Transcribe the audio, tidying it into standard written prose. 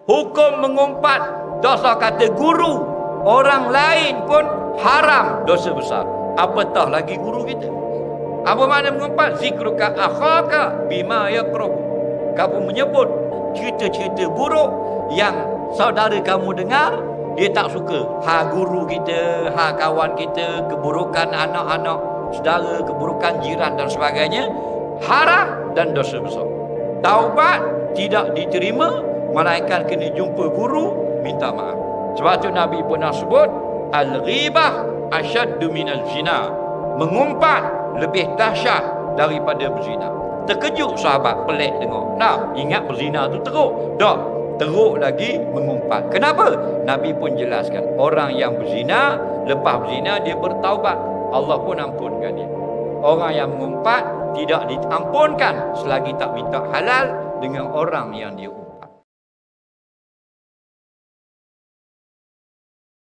Hukum mengumpat dosa kata guru orang lain pun haram, dosa besar. Apatah lagi guru kita. Apa makna mengumpat? Zikruka akhaka bima yakrahu. Kamu menyebut cerita-cerita buruk yang saudara kamu dengar, dia tak suka. Ha guru kita, ha kawan kita, keburukan anak-anak saudara, keburukan jiran dan sebagainya, haram dan dosa besar. Taubat tidak diterima, malaikat kena jumpa guru minta maaf. Sebab tu Nabi pernah sebut al-ghibah asyaddu minal zina. Mengumpat lebih dahsyat daripada berzina. Terkejut sahabat, pelik tengok. Nah, ingat berzina tu teruk. Dah, teruk lagi mengumpat. Kenapa? Nabi pun jelaskan, orang yang berzina, lepas berzina dia bertaubat, Allah pun ampunkan dia. Orang yang mengumpat tidak diampunkan selagi tak minta halal dengan orang yang dia